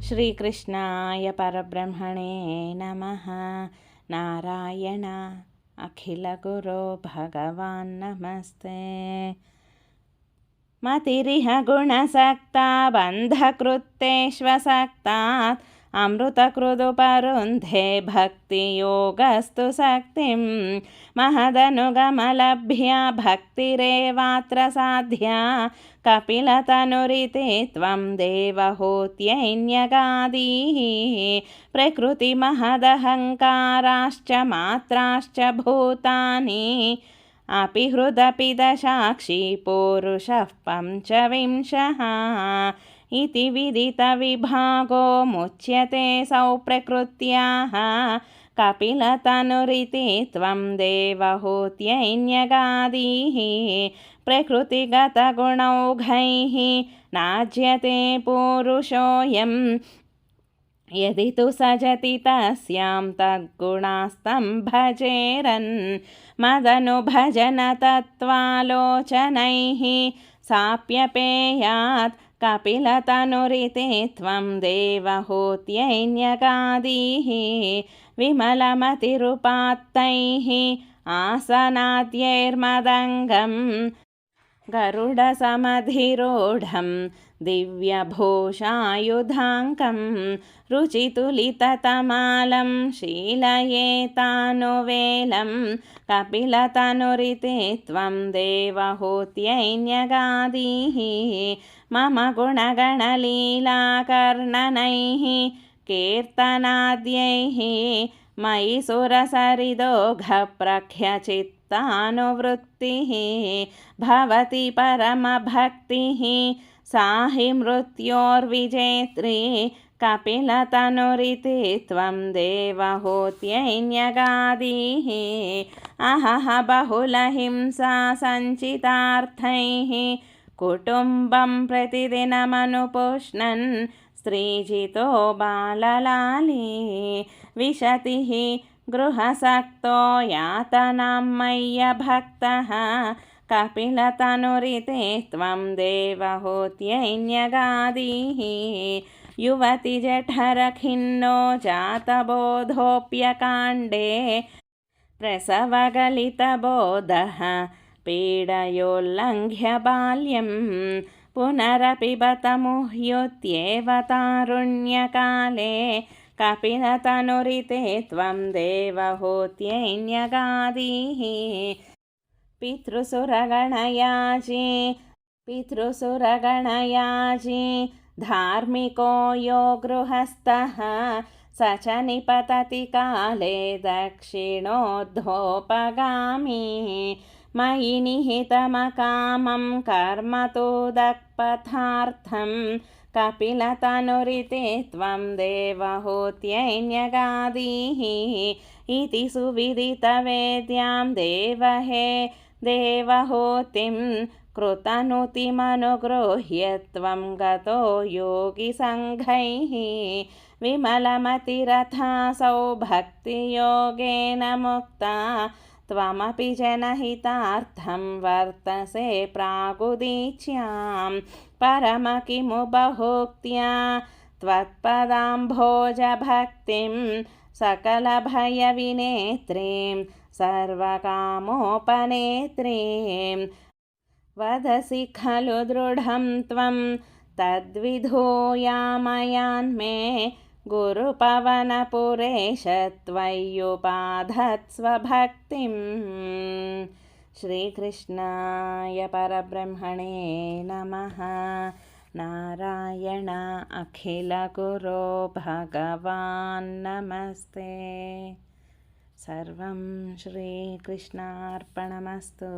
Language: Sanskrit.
श्रीकृष्णाय परब्रह्मणे नमः। नारायण अखिलगुरो भगवान् नमस्ते। मतिरिह गुणसक्ता बन्धकृत्तेष्वसक्तात् अमृतकृदुपरुन्धे भक्तियोगस्तु शक्तिं महदनुगमलभ्या भक्तिरेवात्र साध्या कपिलतनुरिते त्वं देवहूत्यैन्यगादीः प्रकृतिमहदहङ्काराश्च मात्राश्च भूतानि अपि हृदपि दशाक्षी पुरुषः पञ्चविंशः इति विदितविभागो मुच्यते सौ प्रकृत्याः कपिलतनुरिति त्वं देवहूत्यैन्यगादीः प्रकृतिगतगुणौघैः नाज्यते पुरुषोऽयं यदि तु सजति तस्यां तद्गुणास्तं भजेरन् मदनुभजनतत्त्वालोचनैः साप्यपेयात् कपिलतनुरिते त्वं देवहूत्यैन्यगादीः विमलमतिरुपात्तैः आसनाद्यैर्मदङ्गं गरुडसमधिरूढं दिव्यभूषायुधाङ्कं रुचितुलिततमालं शीलयेतानुवेलं कपिलतनुरिते त्वं देवहूत्यैन्यगादीः मम गुणगणलीलाकर्णनैः कीर्तनाद्यैः मयि सुरसरिदोघप्रख्यचित्तानुवृत्तिः भवति परमभक्तिः सा हि मृत्योर्विजेत्री कपिलतनुरिते त्वं देवहूत्यैन्यगादीः अहह बहुलहिंसा सञ्चितार्थैः कुटुम्बं प्रतिदिनमनुपुष्णन् स्त्रीजितो बाललाली विशतिः गृहसक्तो यातनां मय्यभक्तः कपिलतनुरिते त्वं देवहूत्यैन्यगादीः युवतिजठरखिन्नो जातबोधोऽप्यकाण्डे प्रसवगलितबोधः पीडयोल्लङ्घ्य बाल्यं पुनरपि बत मुह्युत्येव तारुण्यकाले कपिलतनुरिते त्वं देवहूत्यैन्यगादीः पितृसुरगणयाजी धार्मिको यो गृहस्थः स च निपतति काले दक्षिणोद्धोपगामी मयि निहितमकामं कर्म तु दक्पथार्थं कपिलतनुरिते त्वं देवहूत्यैन्यगादीः इति सुविदितवेद्यां देवहूतिं कृतनुतिमनुगृह्य त्वं गतो योगिसङ्घैः विमलमतिरथासौ भक्तियोगेन मुक्ता त्वमपि जनहितार्थं वर्तसे प्रागुदीच्यां परम किमु बहुक्त्या त्वत्पदाम्भोजभक्तिं सकलभयविनेत्रीं सर्वकामोपनेत्रीं वदसि खलु दृढं त्वं तद्विधूयामयान्मे गुरुपवनपुरेश त्वय्युपाधत्स्व भक्तिं। श्रीकृष्णाय परब्रह्मणे नमः। नारायण अखिलगुरो भगवान् नमस्ते। सर्वं श्रीकृष्णार्पणमस्तु।